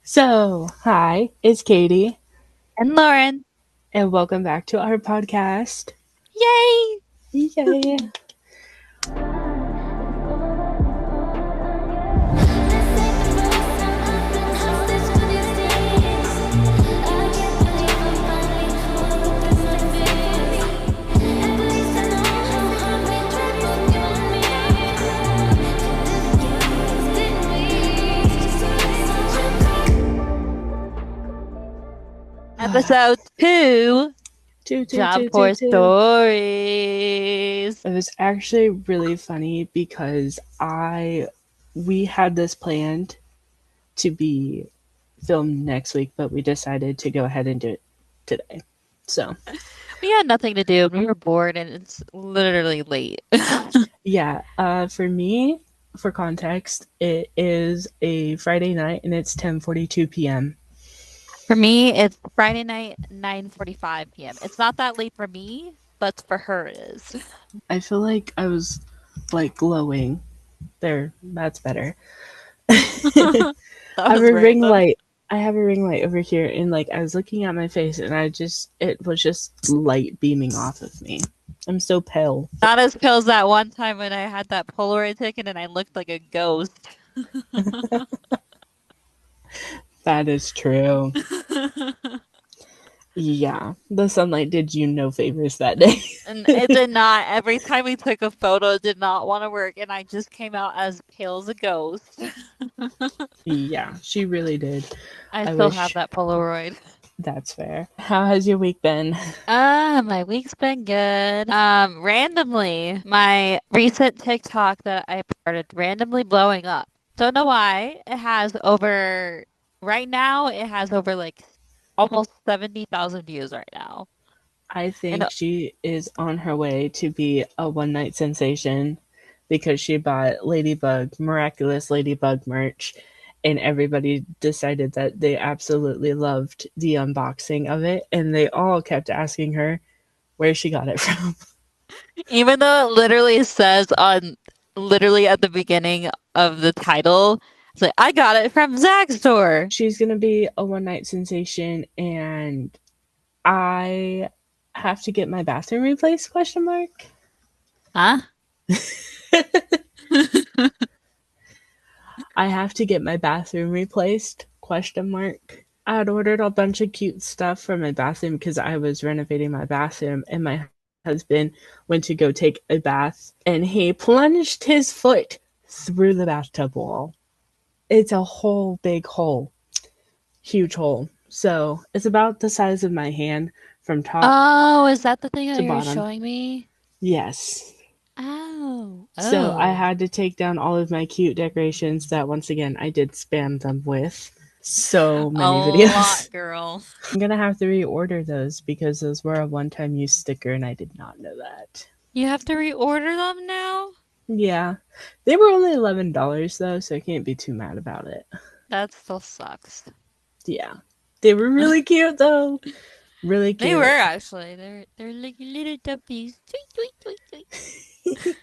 So, hi, it's Katie, And Lauren. and welcome back to our podcast. Yay! Yay! Episode 2, Two, two, Job two, two, Corps two. Stories. It was actually really funny because we had this planned to be filmed next week, but we decided to go ahead and do it today. So, We had nothing to do. We were bored and it's literally late. yeah, for me, for context, it is a Friday night and it's 10:42 p.m. For me, it's Friday night, 9:45 p.m. It's not that late for me, but for her it is. I feel like I was like glowing. There, that's better. That I have was a ring random. light. I have a ring light over here, and like I was looking at my face, and it was just light beaming off of me. I'm so pale. Not as pale as that one time when I had that Polaroid taken and I looked like a ghost. That is true. Yeah, the sunlight did you no favors that day. And it did not. Every time we took a photo, it did not want to work, and I just came out as pale as a ghost. Yeah, she really did. I I still have wish that Polaroid. that's fair. How has your week been? My week's been good. Randomly, my recent TikTok that I started randomly blowing up. Don't know why. Right now, it has over like almost 70,000 views right now. I And think she is on her way to be a one night sensation because she bought Ladybug, miraculous Ladybug merch, and everybody decided that they absolutely loved the unboxing of it, and they all kept asking her where she got it from. even though it literally says literally at the beginning of the title, it's like, I got it from Zach's store. She's gonna be a one night sensation, and I have to get my bathroom replaced? Question mark. Huh? I have to get my bathroom replaced? Question mark. I had ordered a bunch of cute stuff for my bathroom because I was renovating my bathroom, and my husband went to go take a bath and he plunged his foot through the bathtub wall. It's a whole big hole, huge hole. So it's about the size of my hand from top Oh, is that the thing that to you're bottom. showing me? Yes. Oh. So I Oh. had to take down all of my cute decorations that once again I did spam them with so A many videos. lot, girl. I'm gonna have to reorder those because those were a one time use sticker and I did not know that. You have to reorder them now? Yeah. They were only $11 though, so I can't be too mad about it. That still sucks. Yeah. They were really cute though. Really They were cute. actually. They're like little puppies. Tweet, tweet, tweet, tweet.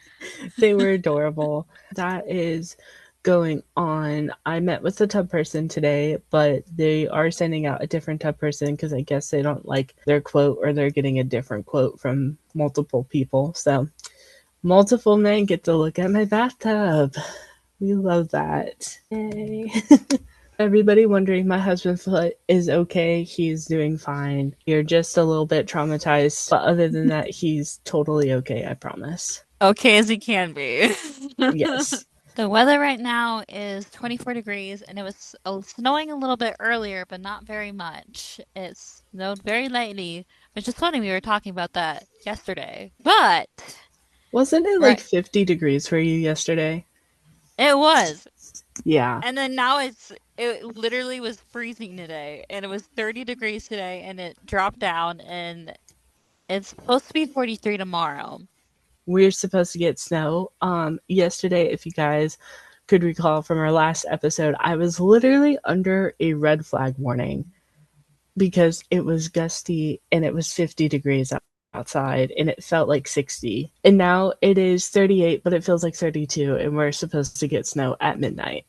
They were adorable. That is going on. I met with the tub person today, but they are sending out a different tub person because I guess they don't like their quote or they're getting a different quote from multiple people. So, multiple men get to look at my bathtub. We love that. Yay. Everybody wondering my husband's foot is okay. He's doing fine. You're just a little bit traumatized, but other than that, he's totally okay, I promise. Okay as he can be. Yes. The weather right now is 24 degrees and it was snowing a little bit earlier, but not very much. It snowed very lightly, which is funny. We were talking about that yesterday. But, Wasn't it like right, 50 degrees for you yesterday? it was. Yeah. And then it literally was freezing today and it was 30 degrees today and it dropped down and it's supposed to be 43 tomorrow. We're supposed to get snow. Yesterday, if you guys could recall from our last episode, I was literally under a red flag warning because it was gusty and it was 50 degrees outside and it felt like 60. And now it is 38, but it feels like 32 and we're supposed to get snow at midnight.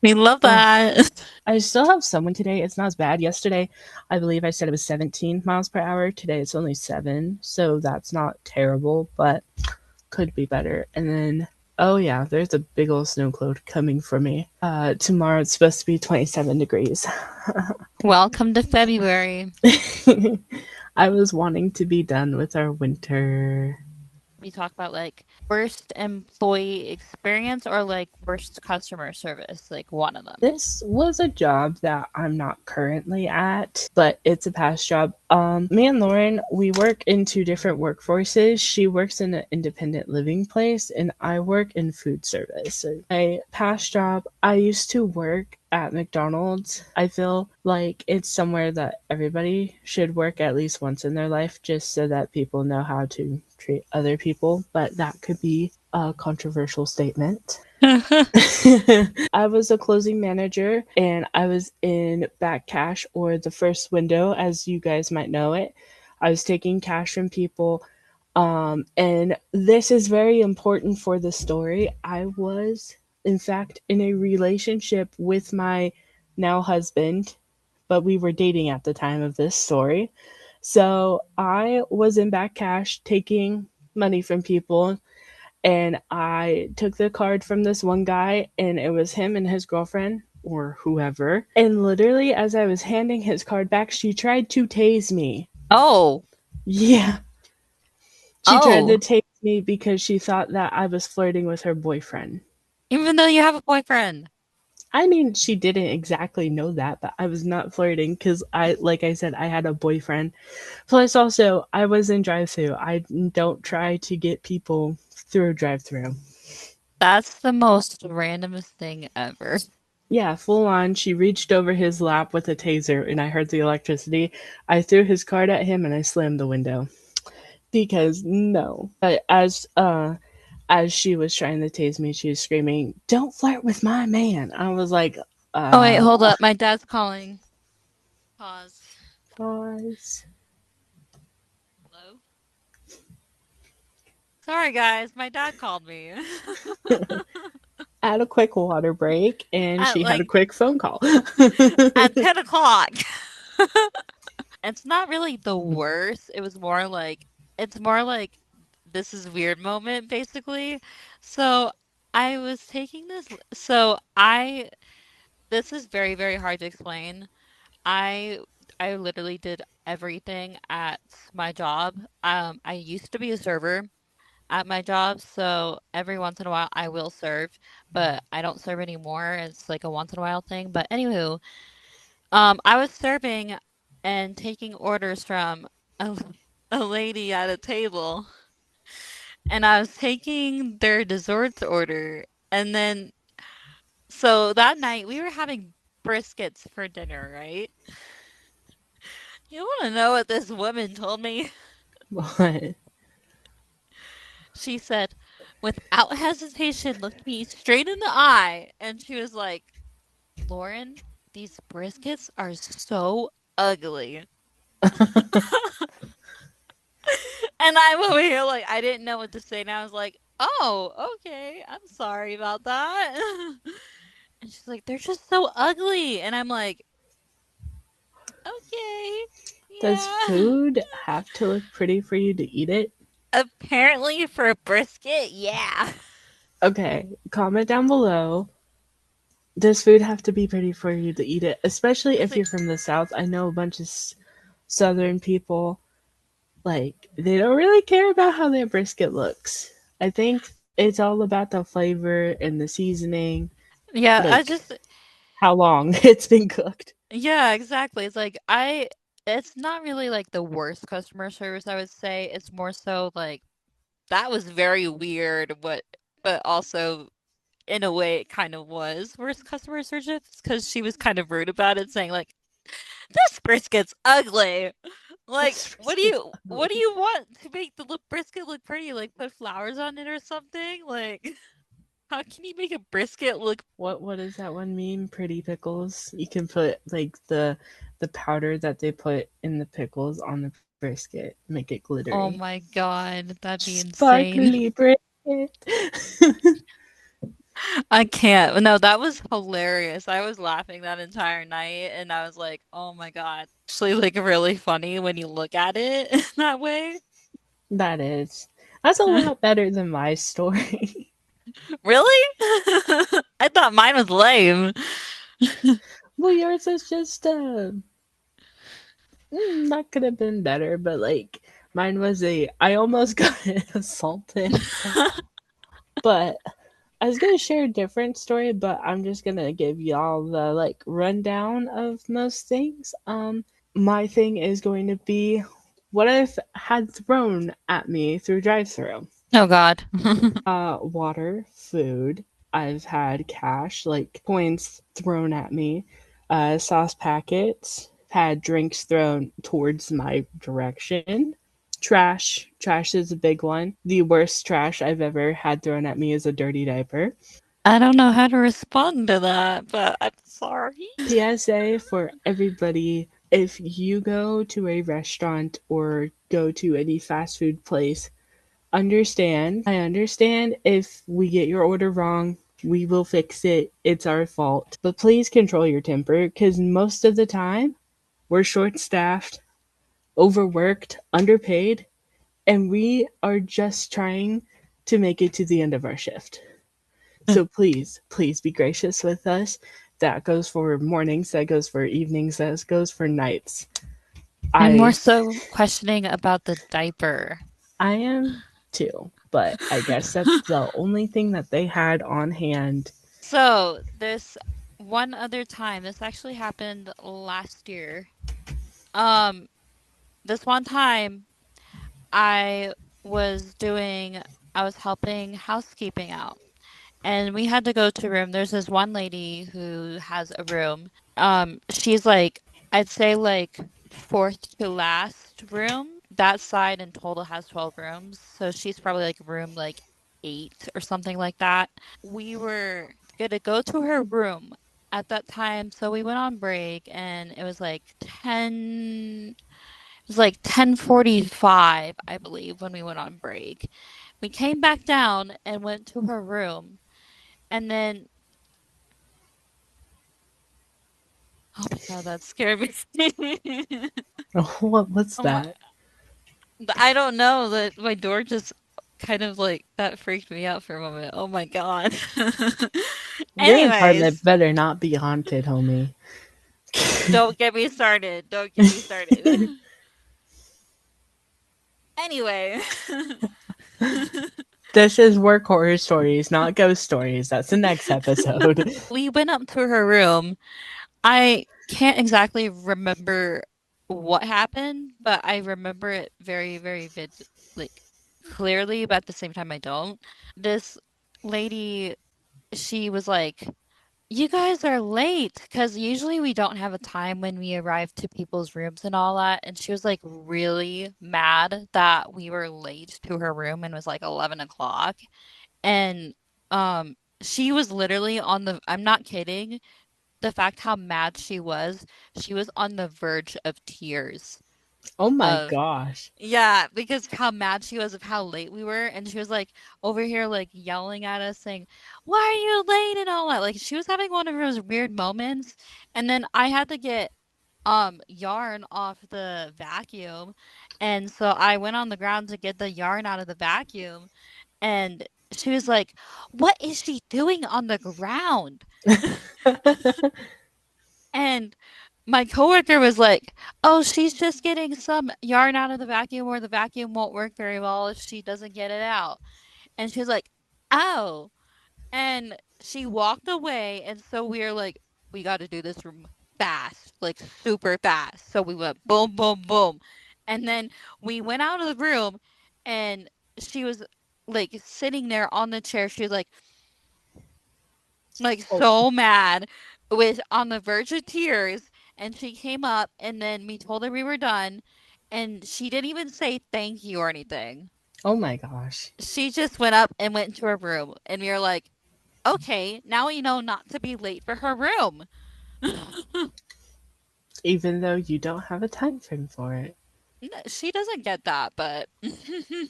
We love Ugh. that. I still have some wind today. It's not as bad. Yesterday, I believe I said it was 17 miles per hour. Today, it's only 7. So that's not terrible, but could be better. And then, oh yeah, there's a big old snow cloud coming for me. Tomorrow, it's supposed to be 27 degrees. Welcome to February. I was wanting to be done with our winter. We talk about like worst employee experience or like worst customer service, like one of them. This was a job that I'm not currently at, but it's a past job. Me and Lauren, we work in two different workforces. She works in an independent living place, and I work in food service. So my past job, I used to work at McDonald's. I feel like it's somewhere that everybody should work at least once in their life just so that people know how to treat other people, but that could be a controversial statement. I was a closing manager and I was in back cash or the first window, as you guys might know it. I was taking cash from people. And this is very important for the story. I was, in fact, in a relationship with my now husband, but we were dating at the time of this story. So I was in back cash taking money from people, and I took the card from this one guy, and it was him and his girlfriend or whoever. And literally, as I was handing his card back, she tried to tase me. Oh, Yeah, she tried to oh, tase me because she thought that I was flirting with her boyfriend. even though you have a boyfriend. I mean, she didn't exactly know that, but I was not flirting because like I said, I had a boyfriend. Plus, also, I was in drive-through. I don't try to get people through drive-through. That's the most randomest thing ever. Yeah, full on. She reached over his lap with a taser, and I heard the electricity. I threw his card at him, and I slammed the window because no. But as she was trying to tase me, she was screaming, "Don't flirt with my man!" I was like, Oh wait, uh, hold up. My dad's calling. Pause. pause. Hello? Sorry guys, my dad called me. Had a quick water break, and At she had a like quick phone call. at 10 o'clock. It's not really the worst. It was more like it's more like this is weird moment basically. So I was taking this so I this is very, very hard to explain. I I literally did everything at my job. I used to be a server at my job, so every once in a while I will serve, but I don't serve anymore. It's like a once in a while thing. But anywho, I was serving and taking orders from a, a lady at a table, and I was taking their desserts order, and then so that night we were having briskets for dinner, right? You want to know what this woman told me? What? She said, without hesitation, looked me straight in the eye, and she was like, Lauren, these briskets are so ugly. And I'm over here like, I didn't know what to say. And I was like, oh, okay. I'm sorry about that. And she's like, they're just so ugly. And I'm like, okay, Does yeah. food have to look pretty for you to eat it? Apparently for a brisket, yeah. Okay, comment down below. Does food have to be pretty for you to eat it? Especially It's if like, you're from the South. I know a bunch of Southern people, like, they don't really care about how their brisket looks. I think it's all about the flavor and the seasoning, yeah, I like just, how long it's been cooked. yeah, exactly. It's like, it's not really like the worst customer service, I would say. It's more so like, that was very weird, but also in a way it kind of was worst customer service because she was kind of rude about it, saying like, "This brisket's ugly." Like, This what do brisket's you what do ugly. you want to make the brisket look pretty? Like, put flowers on it or something? Like, how can you make a brisket look? What is that one meme? Pretty pickles. You can put like the powder that they put in the pickles on the brisket, make it Oh glittery. my God, that'd be insane. Sparkly brisket. I can't. No, that was hilarious. I was laughing that entire night and I was like, "Oh my God." Actually like really funny when you look at it that way. That is. That's a lot better than my story. Really? I thought mine was lame. Well, yours is just that could have been better, but like mine was a I almost got assaulted. But I was gonna share a different story, but I'm just gonna give y'all the like rundown of most things. My thing is going to be what I've had thrown at me through drive-through. Oh God. Water, food. I've had cash, like coins thrown at me. Sauce packets. Had drinks thrown towards my direction. Trash. Trash is a big one. The worst trash I've ever had thrown at me is a dirty diaper. I don't know how to respond to that, but I'm sorry. PSA for everybody, if you go to a restaurant or go to any fast food place, I understand if we get your order wrong. We will fix it. It's our fault. But please control your temper because most of the time we're short staffed, overworked, underpaid, and we are just trying to make it to the end of our shift. So please, please be gracious with us. That goes for mornings, that goes for evenings, that goes for nights. I'm more I so questioning about the diaper. I am too, but I guess that's the only thing that they had on hand. So, this one other time, this actually happened last year. Um, this one time I was doing, I was helping housekeeping out. And we had to go to a room. There's this one lady who has a room. She's like, I'd say like fourth to last room. That side in total has 12 rooms. So she's probably like room like 8 or something like that. We were gonna go to her room at that time. So we went on break and it was like 10:45, I believe, when we went on break. We came back down and went to her room. And then, oh my God, that scared me. What's Oh my, that? I don't know that my door just kind of like that freaked me out for a moment. Oh my God. Your apartment Anyways, better not be haunted, homie. don't get me started. Don't get me started. Anyway, This is work horror stories, not ghost stories. That's the next episode. we went up to her room. I can't exactly remember what happened, but I remember it very, very like clearly, but at the same time I don't. This lady, she was like, "You guys are late," because usually we don't have a time when we arrive to people's rooms and all that. And she was like really mad that we were late to her room and it was like 11 o'clock. And she was literally on the, I'm not kidding, the fact how mad she was on the verge of tears Oh my of gosh. yeah, because how mad she was of how late we were, and she was like over here like yelling at us saying, "Why are you late?" and all that. Like she was having one of those weird moments, and then I had to get yarn off the vacuum, and so I went on the ground to get the yarn out of the vacuum, and she was like, "What is she doing on the ground?" And my coworker was like, "Oh, she's just getting some yarn out of the vacuum or the vacuum won't work very well if she doesn't get it out." And she was like, "Oh." And she walked away and so we were like, "We got to do this room fast, like super fast." So we went boom boom boom. And then we went out of the room and she was like sitting there on the chair. She was like Oh, so mad with on the verge of tears, and she came up and then we told her we were done and she didn't even say thank you or anything. oh my gosh. She just went up and went into her room and we were like, okay, now we know not to be late for her room. Even though you don't have a time frame for it. She doesn't get that, but that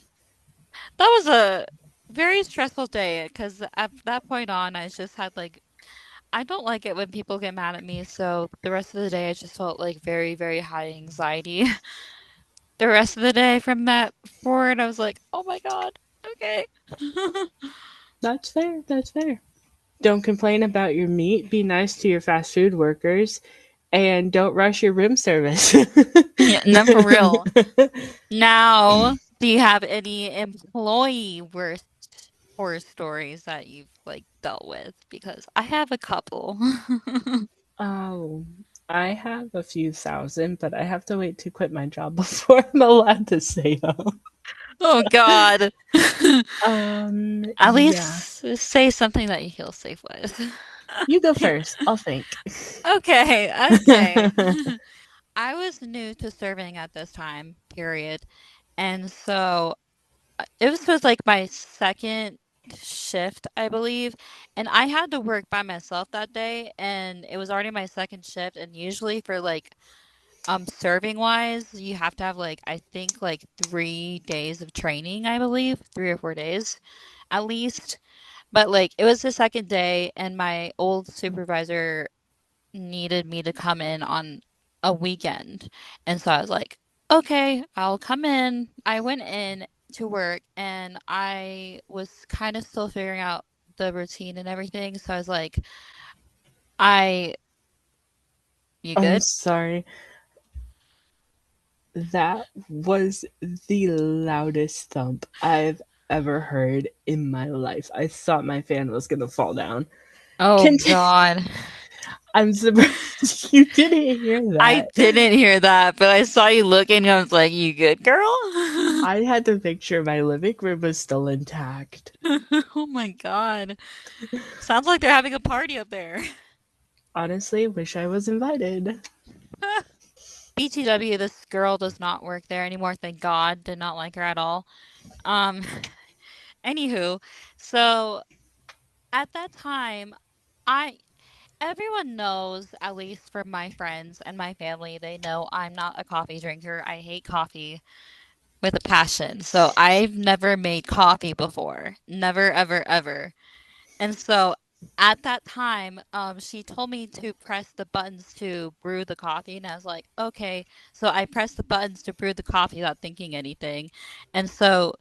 was a very stressful day because at that point on, I just had like I don't like it when people get mad at me, so the rest of the day I just felt like very, very high anxiety. The rest of the day from that forward, I was like, oh my God, okay. That's fair. That's fair. Don't complain about your meat. Be nice to your fast food workers. And don't rush your room service. Yeah, and then for real. Now, do you have any employee worst horror stories that you've like dealt with? Because I have a couple. Oh, I have a few thousand, but I have to wait to quit my job before I'm allowed to say them. Oh God. At Yeah. least say something that you feel safe with. You go first. I'll think. Okay, okay. I was new to serving at this time, period. And so it was like my second shift, I believe. And I had to work by myself that day, and it was already my second shift. And usually for like serving wise, you have to have like I think like 3 days of training, I believe, 3 or 4 days at least. But like it was the second day, and my old supervisor needed me to come in on a weekend. And so I was like, okay, I'll come in. I went in to work and I was kind of still figuring out the routine and everything. So I was like, I, you I'm good? sorry. That was the loudest thump I've ever heard in my life. I thought my fan was gonna fall down. Oh Continue. God. I'm surprised you didn't hear I that. didn't hear that, but I saw you looking and I was like, you good, girl? I had to make sure my living room was still intact. Oh my God. Sounds like they're having a party up there. Honestly, wish I was invited. BTW, this girl does not work there anymore. Thank God. Did not like her at all. Um, anywho, so at that time, I everyone knows, at least from my friends and my family, they know I'm not a coffee drinker. I hate coffee with a passion. So I've never made coffee before. Never, ever, ever. And so at that time, she told me to press the buttons to brew the coffee, and I was like, okay. So I pressed the buttons to brew the coffee without thinking anything. And so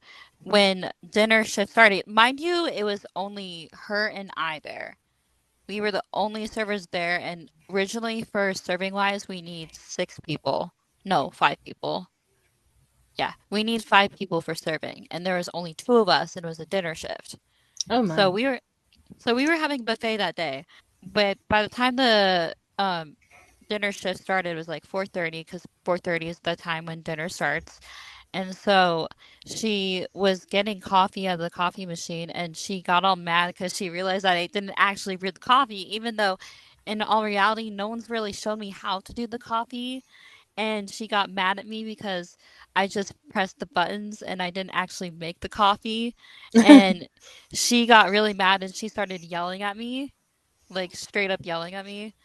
when dinner shift started, mind you, it was only her and I there. We were the only servers there, and originally for serving wise, we need 6 people. No, 5 people. Yeah, we need 5 people for serving, and there was only 2 of us, and it was a dinner shift. Oh So my. we were having buffet that day, but by the time the dinner shift started, it was like 4:30 because 4:30 is the time when dinner starts. And so she was getting coffee out of the coffee machine, and she got all mad because she realized that I didn't actually brew the coffee, even though in all reality, no one's really shown me how to do the coffee. And she got mad at me because I just pressed the buttons and I didn't actually make the coffee. And she got really mad and she started yelling at me, like straight up yelling at me.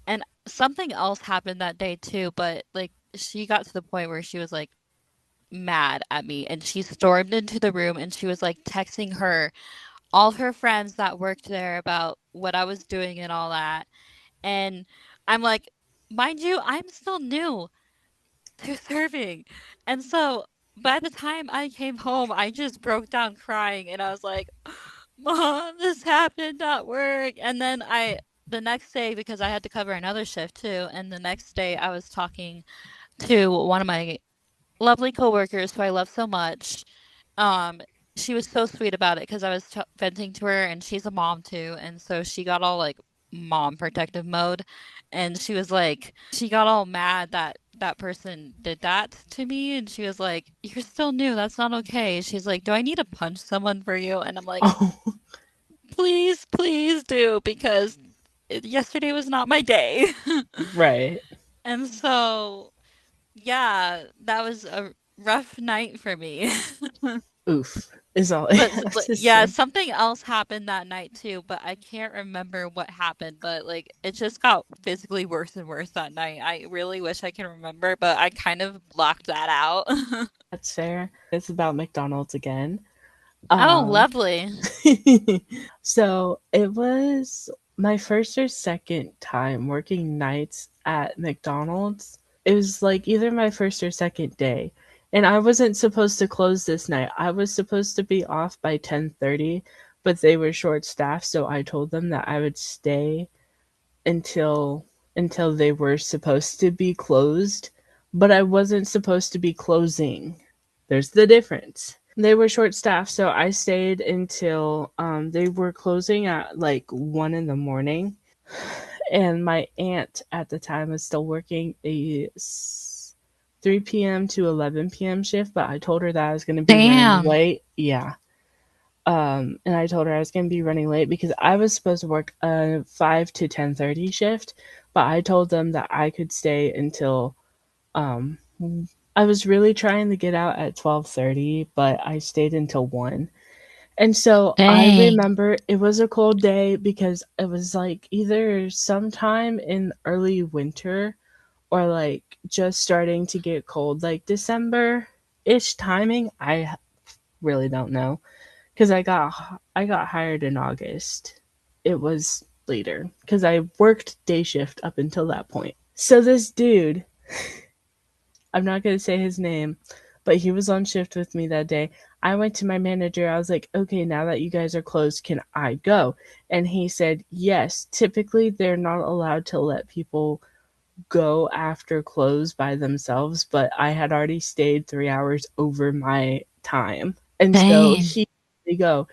And something else happened that day too, but like she got to the point where she was like mad at me and she stormed into the room and she was like texting all of her friends that worked there about what I was doing and all that. And I'm like, mind you, I'm still new to serving. And so by the time I came home, I just broke down crying and I was like, Mom, this happened at work. And then the next day, because I had to cover another shift too, and the next day I was talking to one of my lovely coworkers who I love so much. Um, she was so sweet about it because I was venting to her, and she's a mom too, and so she got all like mom protective mode, and she was like, she got all mad that that person did that to me, and she was like, "You're still new. That's not okay." She's like, "Do I need to punch someone for you?" And I'm like, Oh, "Please, please do because yesterday was not my day." right. And so, yeah, that was a rough night for me. Oof is all I have But to yeah, say. something else happened that night too, but I can't remember what happened, but like it just got physically worse and worse that night. I really wish I can remember, but I kind of blocked that out. That's fair. It's about McDonald's again. Oh, Um, lovely. so it was my first or second time working nights at McDonald's. It was like either my first or second day. And I wasn't supposed to close this night. I was supposed to be off by 10:30, but they were short staffed, so I told them that I would stay until they were supposed to be closed, but I wasn't supposed to be closing. There's the difference. They were short staffed, so I stayed until they were closing at like 1 in the morning. And my aunt at the time was still working a 3 p.m. to 11 p.m. shift, but I told her that I was going to be running Damn. late. Yeah. And I told her I was going to be running late because I was supposed to work a 5 to 10:30 shift, but I told them that I could stay until um I was really trying to get out at 12:30, but I stayed until 1. And so I Dang. remember it was a cold day because it was like either sometime in early winter or like just starting to get cold, like December ish timing. I really don't know because I got hired in August. It was later because I worked day shift up until that point. So this dude, I'm not gonna say his name, but he was on shift with me that day. I went to my manager. I was like, "Okay, now that you guys are closed, can I go?" And he said, "Yes. Typically, they're not allowed to let people go after close by themselves, but I had already stayed 3 hours over my time, and so Dang. he let me go."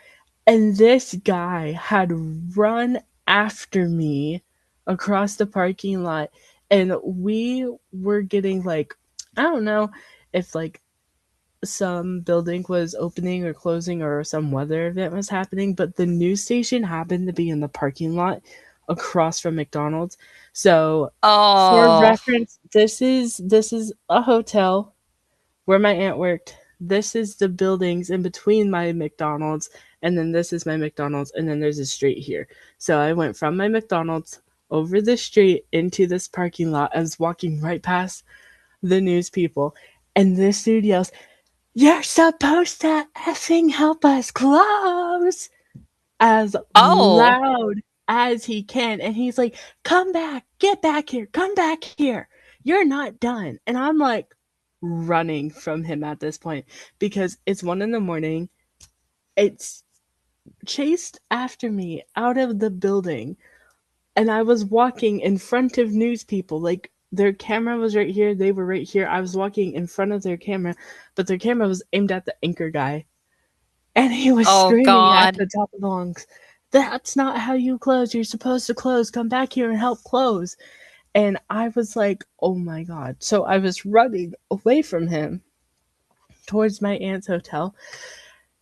And this guy had run after me across the parking lot, and we were getting like, I don't know if like some building was opening or closing or some weather event was happening, but the news station happened to be in the parking lot across from McDonald's. So for Oh. reference, this is a hotel where my aunt worked. This is the buildings in between my McDonald's, and then this is my McDonald's, and then there's a street here. So I went from my McDonald's over the street into this parking lot. I was walking right past the news people, and this dude yells, "You're supposed to effing help us close!" as Oh. loud as he can. And he's like, "Come back, get back here, come back here. You're not done." And I'm like running from him at this point because it's 1 in the morning. It's chased after me out of the building. And I was walking in front of news people. Like their camera was right here, they were right here. I was walking in front of their camera, but their camera was aimed at the anchor guy. And he was Oh screaming at God. the top of the lungs, "That's not how you close. You're supposed to close. Come back here and help close." And I was like, oh my God. So I was running away from him towards my aunt's hotel.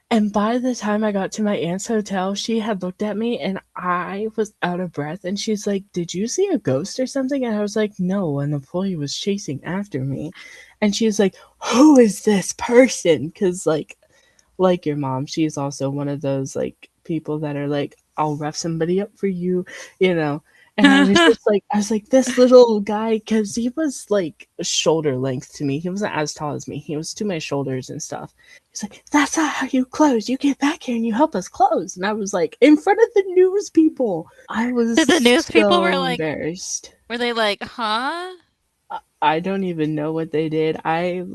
And by the time I got to my aunt's hotel, she had looked at me and I was out of breath. And she's like, "Did you see a ghost or something?" And I was like, "No, an employee was chasing after me." And she's like, "Who is this person?" Because, like your mom, she's also one of those like people that are like, "I'll rough somebody up for you," you know. And I was like, this little guy, because he was like shoulder length to me. He wasn't as tall as me. He was to my shoulders and stuff. He's like, "That's not how you close. You get back here and you help us close." And I was like, in front of the news people. I was Did the news people so were like, embarrassed. were they like, huh? I don't even know what they did. I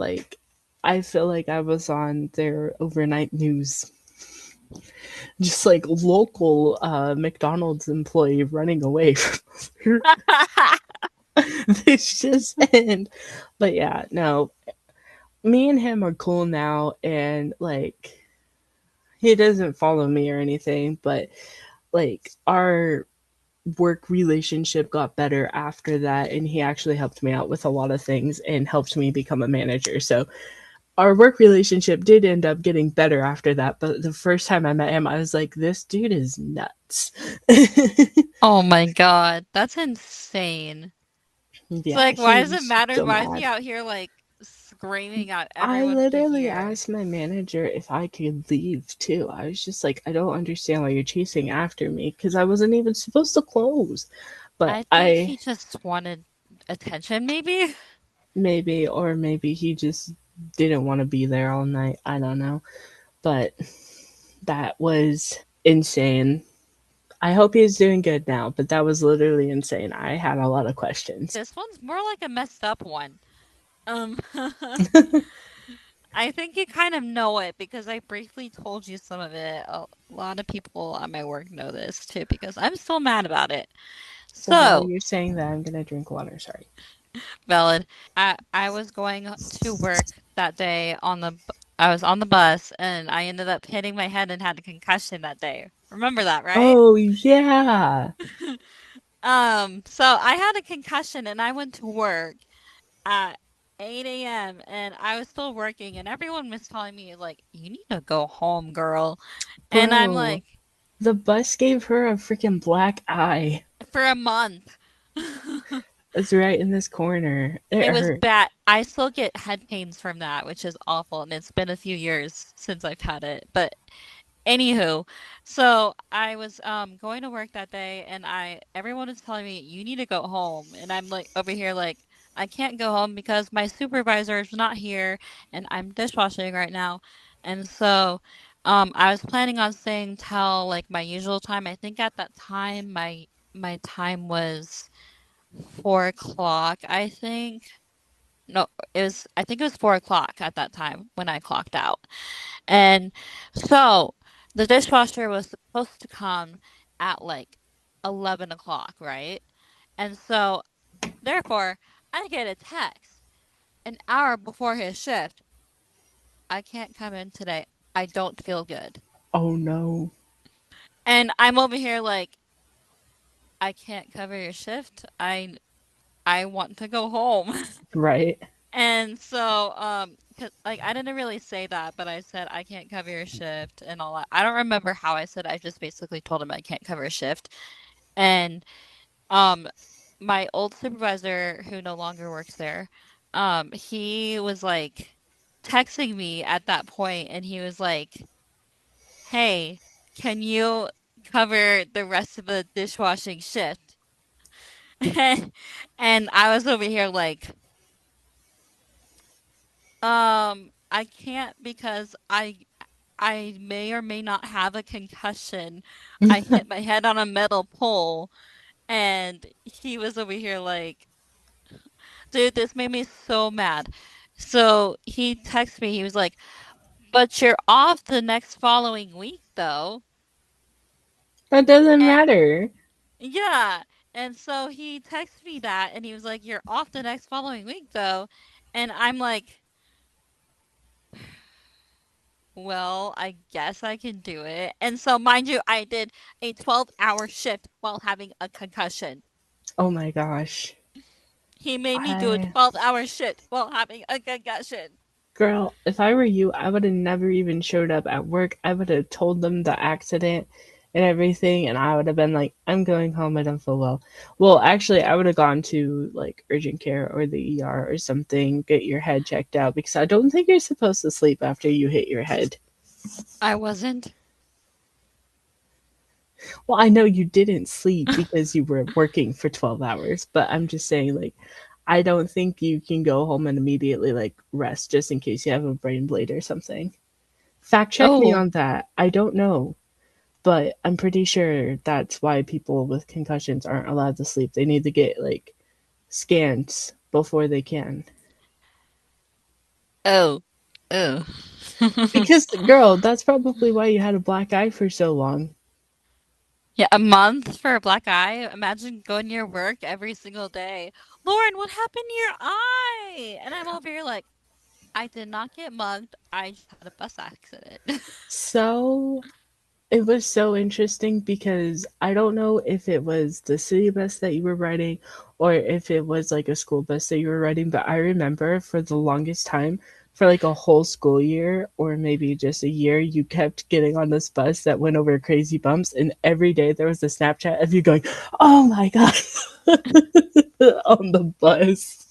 feel like I was on their overnight news, just like local McDonald's employee running away from this just end. But yeah, no, me and him are cool now, and like he doesn't follow me or anything, but like our work relationship got better after that, and he actually helped me out with a lot of things and helped me become a manager. So our work relationship did end up getting better after that, but the first time I met him, I was like, this dude is nuts. Oh my God. That's insane. It's Yeah, like, he why does it was matter? so Why is he mad. out here like screaming at I everyone to literally hear? asked my manager if I could leave too. I was just like, "I don't understand why you're chasing after me," because I wasn't even supposed to close. But I think I he just wanted attention, maybe? maybe, or maybe he just didn't want to be there all night. I don't know. But That was insane. I hope he's doing good now, but that was literally insane. I had a lot of questions. This one's more like a messed up one. Um, I think you kind of know it because I briefly told you some of it. A lot of people at my work know this too because I'm still mad about it. So while So, you're saying that, I'm gonna drink water. Sorry. valid. I was going to work that day I was on the bus and I ended up hitting my head and had a concussion that day. Remember that, right? Oh yeah. So I had a concussion and I went to work at 8 a.m. and I was still working and everyone was telling me like, you need to go home, girl. And I'm Bro, like, the bus gave her a freaking black eye. for a month. It's right in this corner. It It was hurt. bad. I still get head pains from that, which is awful, and it's been a few years since I've had it. But anywho, so I was going to work that day and I everyone was telling me you need to go home and I'm like over here like I can't go home because my supervisor is not here and I'm dishwashing right now. And so I was planning on staying till like my usual time. I think at that time my time was 4 o'clock, I think. No, I think it was 4 o'clock at that time when I clocked out. And so the dishwasher was supposed to come at like 11 o'clock, right? And so therefore, I get a text an hour before his shift. I can't come in today. I don't feel good. Oh no. And I'm over here like, I can't cover your shift. I want to go home. Right. And so, 'cause, like I didn't really say that, but I said I can't cover your shift and all that. I don't remember how I said. I just basically told him I can't cover a shift. And um, my old supervisor, who no longer works there, he was like texting me at that point, and he was like, "Hey, can you cover the rest of the dishwashing shift?" And I was over here like. I can't because I may or may not have a concussion. I hit my head on a metal pole and he was over here like, dude, this made me so mad. So he texted me, he was like, but you're off the next following week though. That doesn't And matter. yeah. And so he texted me that and he was like, you're off the next following week though. And I'm like, well, I guess I can do it. And so, mind you, I did a 12-hour shift while having a concussion. Oh my gosh. He made me do a I 12-hour shift while having a concussion. Girl, if I were you, I would have never even showed up at work. I would have told them the accident and everything, and I would have been like, I'm going home, I don't feel well. Well, actually, I would have gone to like urgent care or the ER or something, get your head checked out because I don't think you're supposed to sleep after you hit your head. I wasn't. Well, I know you didn't sleep because you were working for 12 hours, but I'm just saying, like, I don't think you can go home and immediately like rest just in case you have a brain bleed or something. Fact check me Oh, on that. I don't know, but I'm pretty sure that's why people with concussions aren't allowed to sleep. They need to get like scans before they can. oh, oh. Because, girl, that's probably why you had a black eye for so long. Yeah, a month for a black eye. Imagine going to your work every single day. Lauren, what happened to your eye? And I'm over here like, I did not get mugged. I just had a bus accident. So, it was so interesting because I don't know if it was the city bus that you were riding or if it was like a school bus that you were riding, but I remember for the longest time, for like a whole school year or maybe just a year, you kept getting on this bus that went over crazy bumps, and every day there was a Snapchat of you going, "Oh my god," on the bus.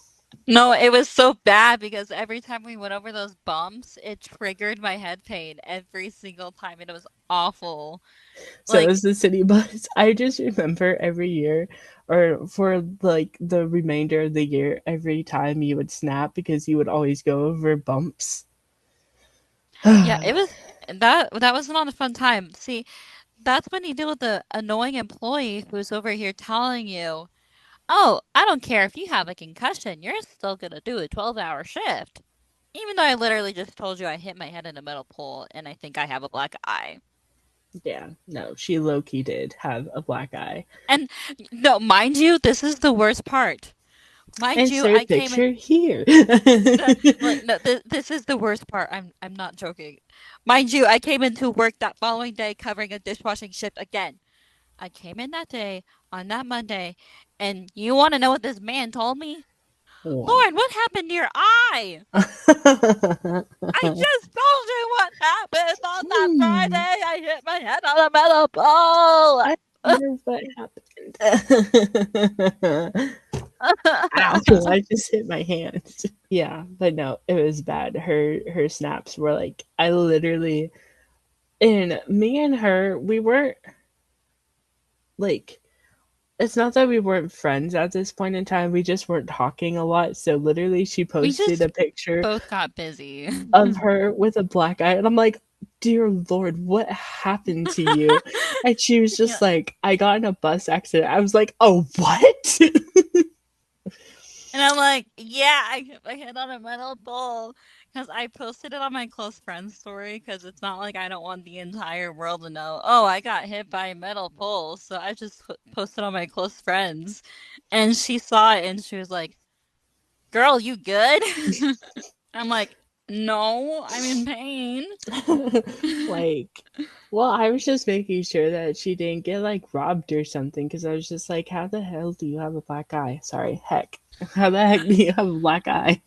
No, it was so bad because every time we went over those bumps, it triggered my head pain every single time, and it was awful. So it Like, was the city bus. I just remember every year, or for like the remainder of the year, every time you would snap because you would always go over bumps. yeah, That was not a fun time. See, that's when you deal with the annoying employee who's over here telling you, "Oh, I don't care if you have a concussion, you're still gonna do a 12-hour shift." Even though I literally just told you I hit my head in a metal pole and I think I have a black eye. Yeah, no, she low key did have a black eye. And no, mind you, this is the worst part. Mind you, Insert I came in picture here. like no, this is the worst part. I'm not joking. Mind you, I came into work that following day covering a dishwashing shift again. I came in that day on that Monday, and you want to know what this man told me? What? Lauren, what happened to your eye? I just told you what happened on that Friday. Hmm. I hit my head on a metal pole. I wonder what happened. Ow, I just hit my hand. Yeah, but no, it was bad. Her snaps were like I literally and me and her, we weren't like it's not that we weren't friends at this point in time. We just weren't talking a lot. So literally she We posted just a picture both got busy. of her with a black eye and I'm like, "Dear Lord, what happened to you?" And she was Yeah. just like, "I got in a bus accident." I was like, "Oh, what?" And I'm like, yeah, I hit my head on a metal pole. Because I posted it on my close friends story. Because it's not like I don't want the entire world to know, oh, I got hit by a metal pole. So I just posted on my close friends. And she saw it and she was like, girl, you good? I'm like, no, I'm in pain. Like, well, I was just making sure that she didn't get like robbed or something because I was just like, how the hell do you have a black eye? Sorry, heck. How the heck do you have a black eye?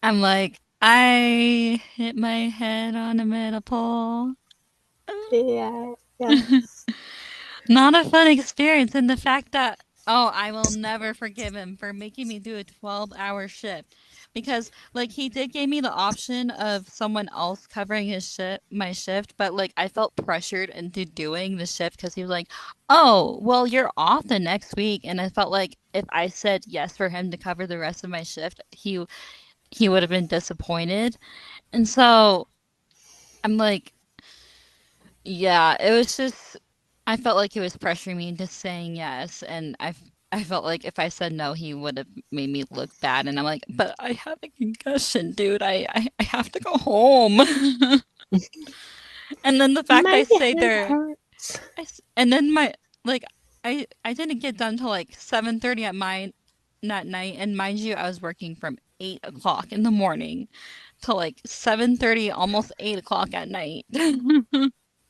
I'm like, I hit my head on a metal pole. Yeah, yeah. Not a fun experience. And the fact that, oh, I will never forgive him for making me do a 12-hour shift. Because, like, he did give me the option of someone else covering my shift, but, like, I felt pressured into doing the shift because he was like, oh, well, you're off the next week. And I felt like if I said yes for him to cover the rest of my shift, he would have been disappointed. And so I'm like, yeah, it was just I felt like he was pressuring me into saying yes, and I felt like if I said no, he would have made me look bad. And I'm like, but I have a concussion, dude. I have to go home. And then the fact My I stayed head there, hurts. and then my like I didn't get done till like 7:30 at mine that night, and mind you, I was working from 8 o'clock in the morning till like 7:30, almost 8 o'clock at night.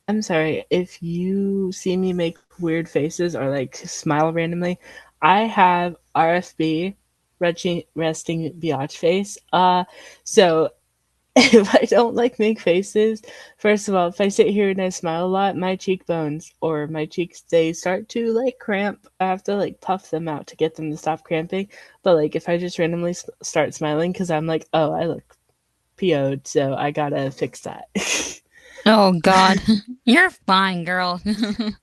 I'm sorry if you see me make weird faces or like smile randomly. I have RFB, resting biatch face. So if I don't like make faces, first of all, if I sit here and I smile a lot, my cheekbones or my cheeks they start to like cramp. I have to like puff them out to get them to stop cramping. But like if I just randomly start smiling because I'm like, oh, I look PO'd, so I gotta fix that. Oh God, you're fine, girl.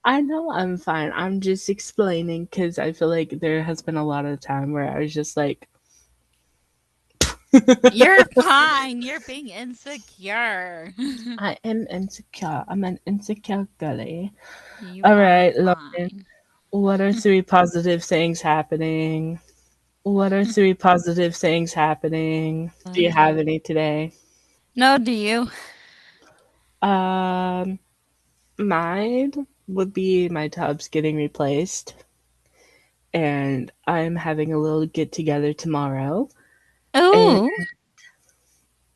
I know I'm fine. I'm just explaining because I feel like there has been a lot of time where I was just like, You're fine. You're being insecure. I am insecure. I'm an insecure girly. You All are right, Lauren. fine. What are three positive things happening? What are three positive things happening? Do you have any today? No, do you? Um, Mine would be my tubs getting replaced, and I'm having a little get together tomorrow. And Oh,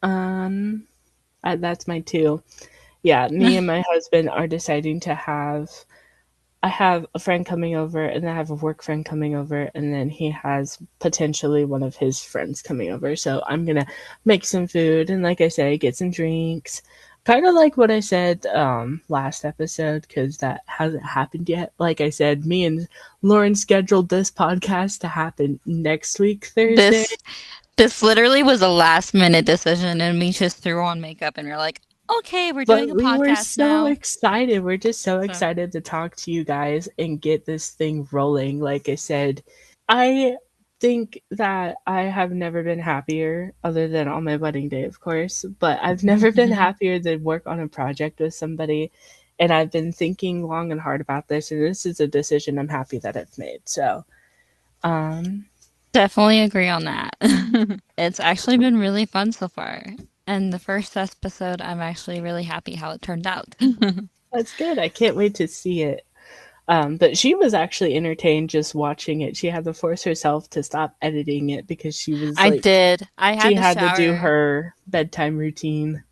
um, that's my two. Yeah, me and my husband are deciding to have. I have a friend coming over, and I have a work friend coming over, and then he has potentially one of his friends coming over. So I'm gonna make some food, and like I say, get some drinks. Kind of like what I said last episode, because that hasn't happened yet. Like I said, me and Lauren scheduled this podcast to happen next week, Thursday. this this literally was a last minute decision, and we just threw on makeup, and we're like, okay, we're doing But a we were podcast so now. excited. We're just so So excited to talk to you guys and get this thing rolling. Like I said, I think that I have never been happier, other than on my wedding day, of course, but I've never been happier than work on a project with somebody. And I've been thinking long and hard about this, and this is a decision I'm happy that I've made. So, um, Definitely agree on that. It's actually been really fun so far. And the first episode, I'm actually really happy how it turned out. that's good. I can't wait to see it. But she was actually entertained just watching it. She had to force herself to stop editing it because she was I like, did. I she had to had to do shower her bedtime routine.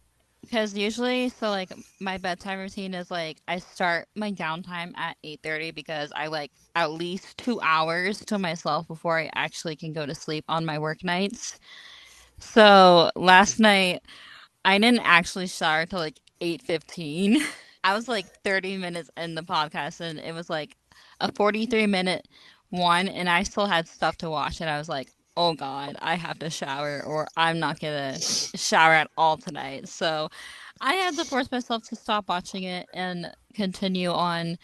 because usually, so like my bedtime routine is like I start my downtime at 8:30 because I like at least 2 hours to myself before I actually can go to sleep on my work nights. So last night I didn't actually shower till like 8:15. I was like 30 minutes in the podcast and it was like a 43-minute one and I still had stuff to watch and I was like, "Oh God, I have to shower or I'm not gonna shower at all tonight." So I had to force myself to stop watching it and continue on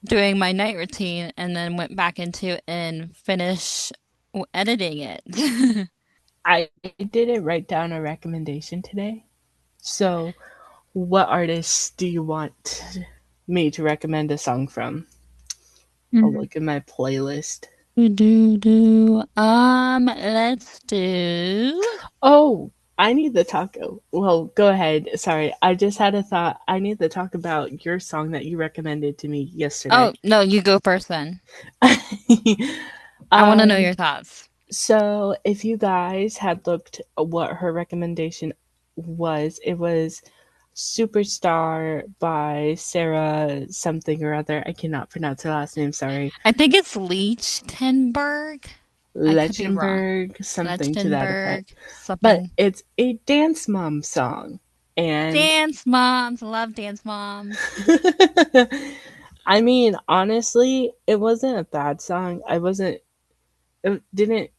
doing my night routine and then went back into it and finish editing it. I didn't write down a recommendation today. So, what artists do you want me to recommend a song from? I'll look in my playlist. Let's do. Oh, I need to talk. Well, go ahead. Sorry, I just had a thought. I need to talk about your song that you recommended to me yesterday. Oh, no, you go first then. I want to know um, your thoughts. so if you guys had looked what her recommendation was, it was Superstar by Sarah something or other. I cannot pronounce her last name, sorry. I think it's Lichtenberg. I could be wrong. Lechtenberg, something to that effect. Lichtenberg, But something. it's a Dance Mom song. And Dance moms. Love dance moms. I mean, honestly, it wasn't a bad song. It didn't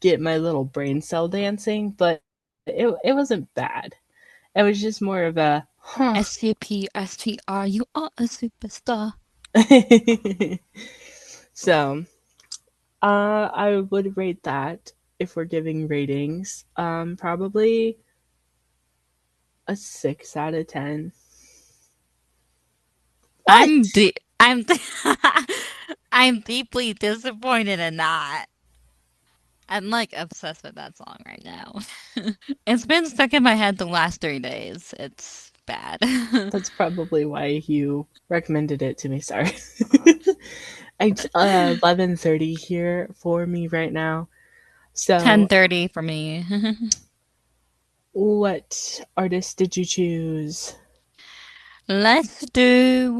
get my little brain cell dancing, but it wasn't bad. It was just more of a, huh. SUPSTR, you are a superstar. So, I would rate that if we're giving ratings, probably a 6 out of 10. I'm What? de- I'm I'm deeply disappointed in that. I'm like obsessed with that song right now. It's been stuck in my head the last 3 days. It's bad. That's probably why you recommended it to me. Sorry. It's 11:30 here for me right now. So, 10:30 for me. what artist did you choose? Let's do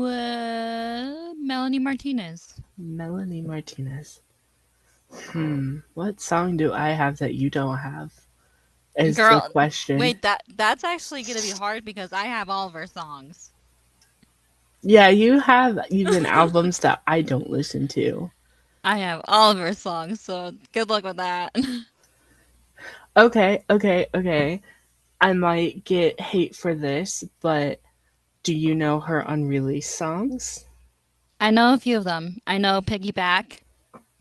Melanie Martinez. Melanie Martinez. What song do I have that you don't have? Is the Girl, question. wait, that's actually gonna be hard because I have all of her songs. Yeah, you have even albums that I don't listen to. I have all of her songs, so good luck with that. Okay, okay, okay. I might get hate for this, but do you know her unreleased songs? I know a few of them. I know Piggyback.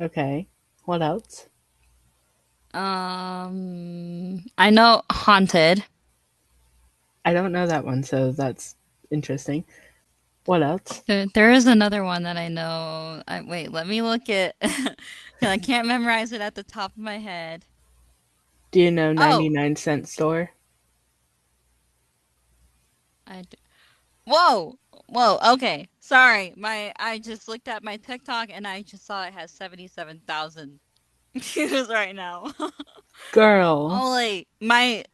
Okay. What else? I know Haunted. I don't know that one, so that's interesting. What else? There is another one that I know. Wait, let me look it. 'Cause I can't memorize it at the top of my head. Do you know Oh, 99 Cent Store? I d- whoa, whoa. Okay, sorry. I just looked at my TikTok and I just saw it has 77,000 views right now. Girl. Holy,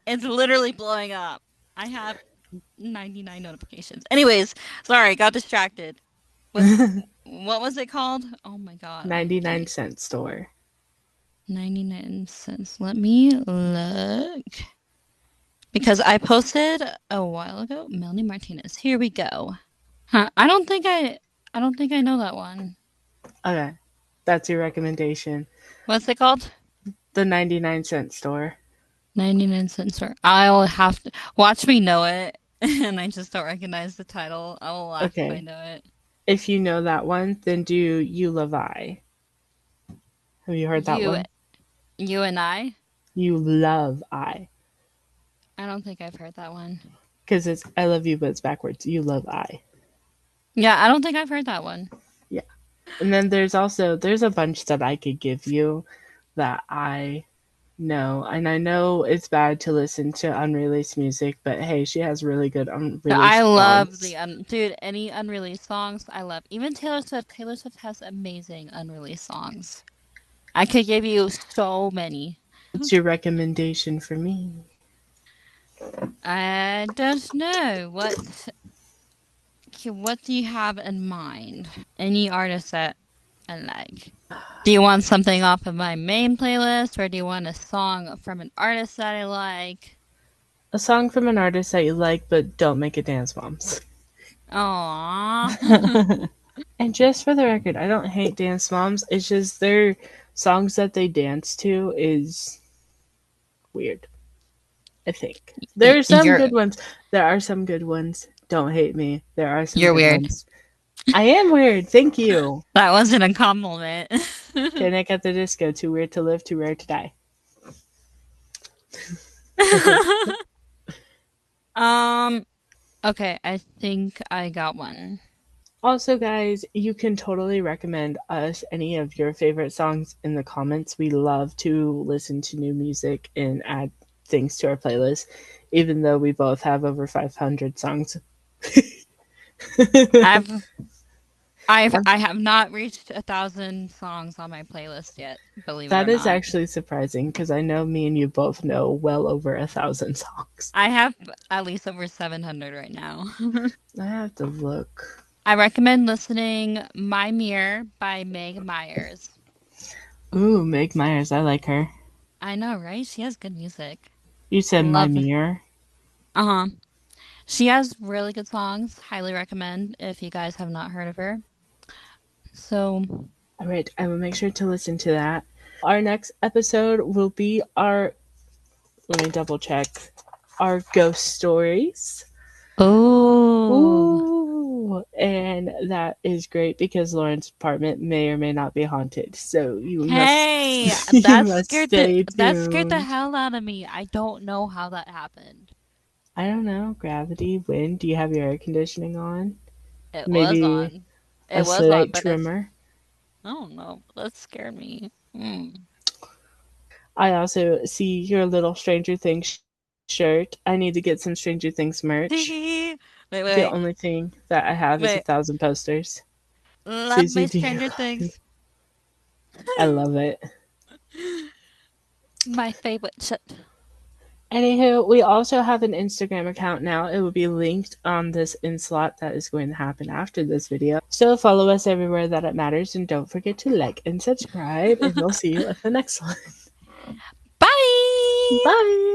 it's literally blowing up. I have 99 notifications. Anyways, sorry, got distracted. With what was it called? Oh my God. 99 Cent Store. 99 cents. Let me look. Because I posted a while ago, Melanie Martinez. Here we go. Huh, I don't think I know that one. Okay. That's your recommendation. What's it called? The 99 Cent Store. 99 cents store. I'll have to watch me know it and I just don't recognize the title. I will laugh if I Okay. know it. If you know that one, then do You Love I. Have you heard that You one? You and I? You love I. I don't think I've heard that one. Because it's I love you, but it's backwards. You love I. Yeah, I don't think I've heard that one. Yeah. And then there's a bunch that I could give you that I know. And I know it's bad to listen to unreleased music, but hey, she has really good I unreleased love songs. dude, any unreleased songs, I love. Even Taylor Swift. Taylor Swift has amazing unreleased songs. I could give you so many. What's your recommendation for me? I don't know. What do you have in mind? Any artist that I like? Do you want something off of my main playlist, or do you want a song from an artist that I like? A song from an artist that you like, but don't make it Dance Moms. Aww. And just for the record, I don't hate Dance Moms. It's just their songs that they dance to is weird. I think there are some You're good ones. There are some good ones. Don't hate me. There are some you're good weird. ones. I am weird. Thank you. That wasn't a compliment. Panic at the Disco. Too weird to live. Too rare to die. um. Okay, I think I got one. Also, guys, you can totally recommend us any of your favorite songs in the comments. We love to listen to new music and add things to our playlist, even though we both have over 500 songs. I've I have not reached 1,000 songs on my playlist yet. Believe it That or is not. actually surprising because I know me and you both know well over 1,000 songs. I have at least over 700 right now. I have to look. I recommend listening My Mirror by Meg Myers. Ooh, Meg Myers. I like her. I know, right? She has good music. You said My Love. Mirror. Uh-huh. She has really good songs. Highly recommend if you guys have not heard of her. So, All right, I will make sure to listen to that. Our next episode will be our, let me double check, our ghost stories. oh, Ooh, and that is great because Lauren's apartment may or may not be haunted. So you must hey, you must stay that scared the tuned. hell out of me. I don't know how that happened. I don't know, gravity, wind. Do you have your air conditioning on? It was Maybe on. a It was on, slight but it's tremor. I don't know. That scared me. Mm. I also see your little Stranger Things shirt. I need to get some Stranger Things merch. wait, The wait, only thing that I have is a wait. thousand posters. Love Susie, my do you? Stranger Things. I love it. My favorite shit. Anywho, we also have an Instagram account now. It will be linked on this in slot that is going to happen after this video. So follow us everywhere that it matters and don't forget to like and subscribe and we'll see you at the next one. Bye. Bye!